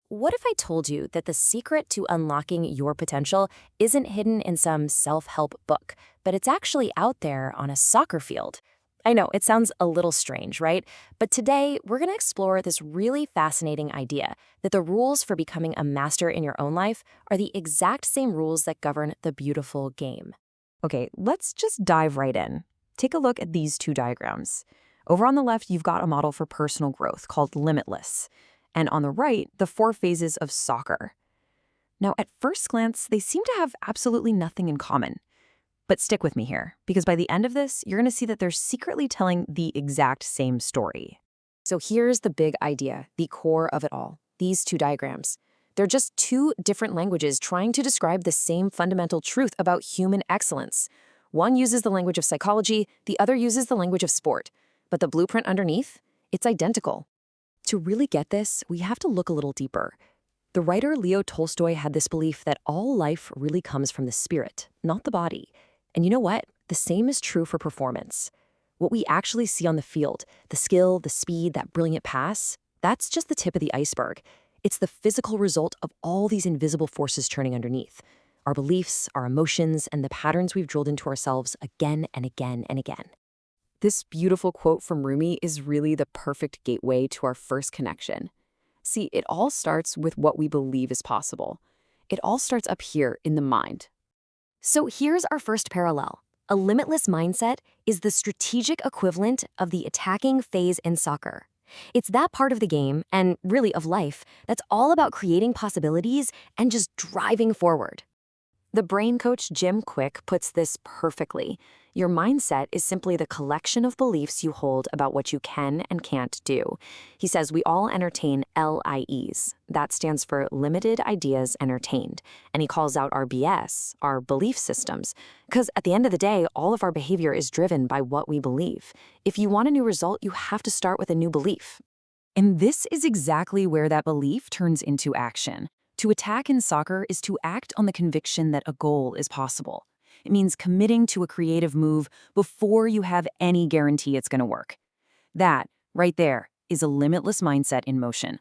What if I told you that the secret to unlocking your potential isn't hidden in some self-help book, but it's actually out there on a soccer field? I know, it sounds a little strange, right? But today, we're going to explore this really fascinating idea that the rules for becoming a master in your own life are the exact same rules that govern the beautiful game. Okay, let's just dive right in. Take a look at these two diagrams. Over on the left, you've got a model for personal growth called Limitless. And on the right, the 4 phases of soccer. Now, at first glance, they seem to have absolutely nothing in common. But stick with me here, because by the end of this, you're going to see that they're secretly telling the exact same story. So here's the big idea, the core of it all, these two diagrams. They're just two different languages trying to describe the same fundamental truth about human excellence. One uses the language of psychology, the other uses the language of sport. But the blueprint underneath, it's identical. To really get this, we have to look a little deeper. The writer Leo Tolstoy had this belief that all life really comes from the spirit, not the body. And you know what? The same is true for performance. What we actually see on the field, the skill, the speed, that brilliant pass, that's just the tip of the iceberg. It's the physical result of all these invisible forces churning underneath. Our beliefs, our emotions, and the patterns we've drilled into ourselves again and again and again. This beautiful quote from Rumi is really the perfect gateway to our first connection. See, it all starts with what we believe is possible. It all starts up here in the mind. So here's our first parallel. A limitless mindset is the strategic equivalent of the attacking phase in soccer. It's that part of the game, and really of life, that's all about creating possibilities and just driving forward. The brain coach Jim Quick puts this perfectly. Your mindset is simply the collection of beliefs you hold about what you can and can't do. He says we all entertain LIEs. That stands for Limited Ideas Entertained. And he calls out our BS, our belief systems. Because at the end of the day, all of our behavior is driven by what we believe. If you want a new result, you have to start with a new belief. And this is exactly where that belief turns into action. To attack in soccer is to act on the conviction that a goal is possible. It means committing to a creative move before you have any guarantee it's going to work. That, right there, is a limitless mindset in motion.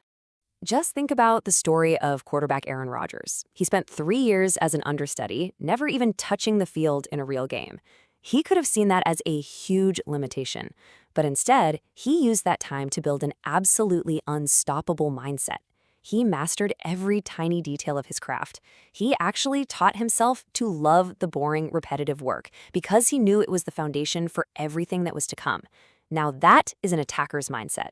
Just think about the story of quarterback Aaron Rodgers. He spent 3 years as an understudy, never even touching the field in a real game. He could have seen that as a huge limitation, but instead, he used that time to build an absolutely unstoppable mindset. He mastered every tiny detail of his craft. He actually taught himself to love the boring, repetitive work because he knew it was the foundation for everything that was to come. Now that is an attacker's mindset.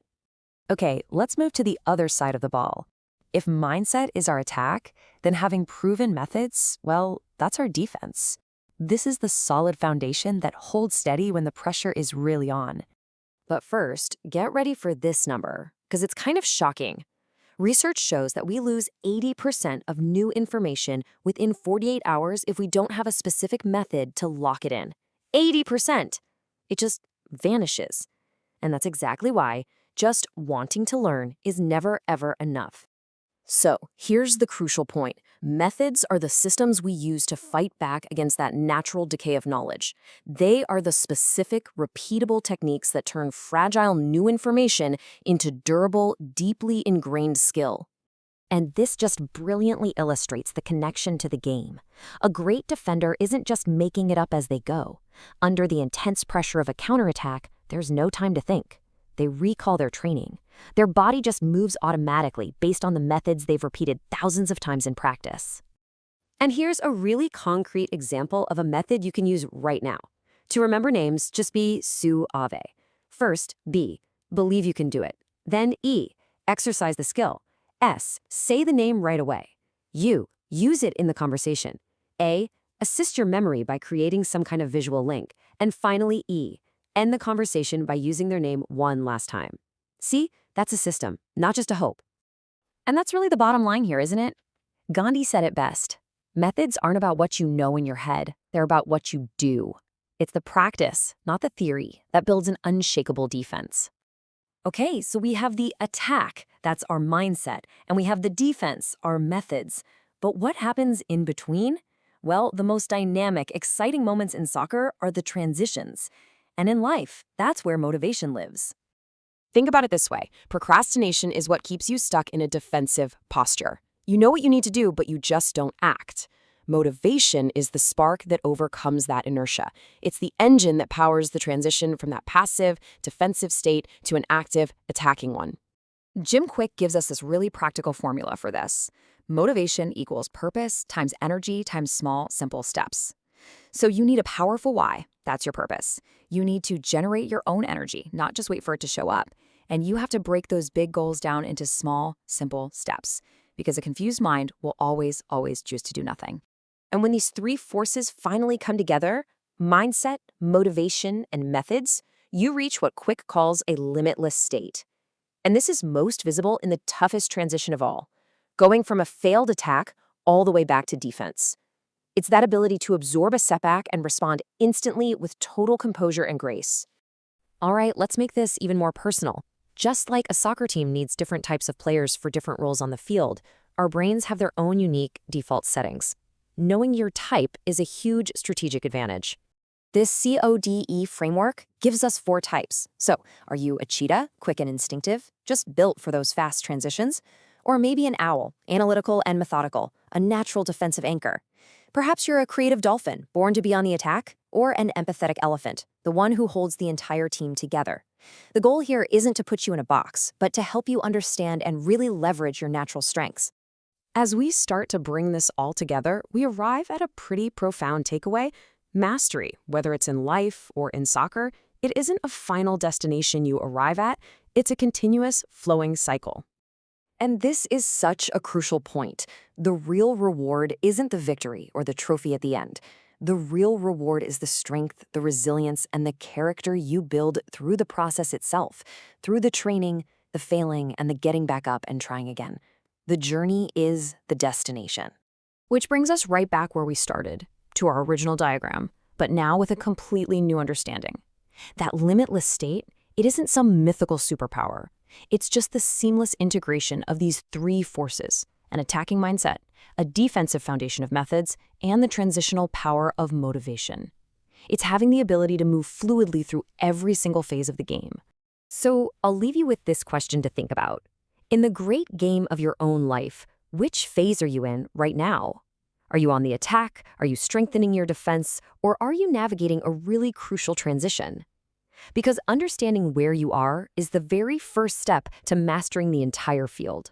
Okay, let's move to the other side of the ball. If mindset is our attack, then having proven methods, well, that's our defense. This is the solid foundation that holds steady when the pressure is really on. But first, get ready for this number, because it's kind of shocking. Research shows that we lose 80% of new information within 48 hours if we don't have a specific method to lock it in. 80%! It just vanishes. And that's exactly why just wanting to learn is never, ever enough. So here's the crucial point. Methods are the systems we use to fight back against that natural decay of knowledge. They are the specific, repeatable techniques that turn fragile new information into durable, deeply ingrained skill. And this just brilliantly illustrates the connection to the game. A great defender isn't just making it up as they go. Under the intense pressure of a counterattack, there's no time to think. They recall their training. Their body just moves automatically based on the methods they've repeated thousands of times in practice. And here's a really concrete example of a method you can use right now. To remember names, just be suave. First, B, believe you can do it. Then E, exercise the skill. S, say the name right away. U, use it in the conversation. A, assist your memory by creating some kind of visual link. And finally, E, end the conversation by using their name one last time. See, that's a system, not just a hope. And that's really the bottom line here, isn't it? Gandhi said it best. Methods aren't about what you know in your head. They're about what you do. It's the practice, not the theory, that builds an unshakable defense. Okay, so we have the attack, that's our mindset, and we have the defense, our methods. But what happens in between? Well, the most dynamic, exciting moments in soccer are the transitions. And in life, that's where motivation lives. Think about it this way. Procrastination is what keeps you stuck in a defensive posture. You know what you need to do, but you just don't act. Motivation is the spark that overcomes that inertia. It's the engine that powers the transition from that passive, defensive state to an active, attacking one. Jim Quick gives us this really practical formula for this. Motivation equals purpose times energy times small, simple steps. So you need a powerful why. That's your purpose. You need to generate your own energy, not just wait for it to show up. And you have to break those big goals down into small, simple steps, because a confused mind will always, always choose to do nothing. And when these three forces finally come together, mindset, motivation, and methods, you reach what Quick calls a limitless state. And this is most visible in the toughest transition of all, going from a failed attack all the way back to defense. It's that ability to absorb a setback and respond instantly with total composure and grace. All right, let's make this even more personal. Just like a soccer team needs different types of players for different roles on the field, our brains have their own unique default settings. Knowing your type is a huge strategic advantage. This CODE framework gives us 4 types. So, are you a cheetah, quick and instinctive, just built for those fast transitions? Or maybe an owl, analytical and methodical, a natural defensive anchor? Perhaps you're a creative dolphin, born to be on the attack, or an empathetic elephant, the one who holds the entire team together. The goal here isn't to put you in a box, but to help you understand and really leverage your natural strengths. As we start to bring this all together, we arrive at a pretty profound takeaway. Mastery, whether it's in life or in soccer, it isn't a final destination you arrive at, it's a continuous, flowing cycle. And this is such a crucial point. The real reward isn't the victory or the trophy at the end. The real reward is the strength, the resilience, and the character you build through the process itself, through the training, the failing, and the getting back up and trying again. The journey is the destination. Which brings us right back where we started, to our original diagram, but now with a completely new understanding. That limitless state, it isn't some mythical superpower. It's just the seamless integration of these 3 forces: an attacking mindset, a defensive foundation of methods, and the transitional power of motivation. It's having the ability to move fluidly through every single phase of the game. So I'll leave you with this question to think about. In the great game of your own life, which phase are you in right now? Are you on the attack? Are you strengthening your defense? Or are you navigating a really crucial transition? Because understanding where you are is the very first step to mastering the entire field.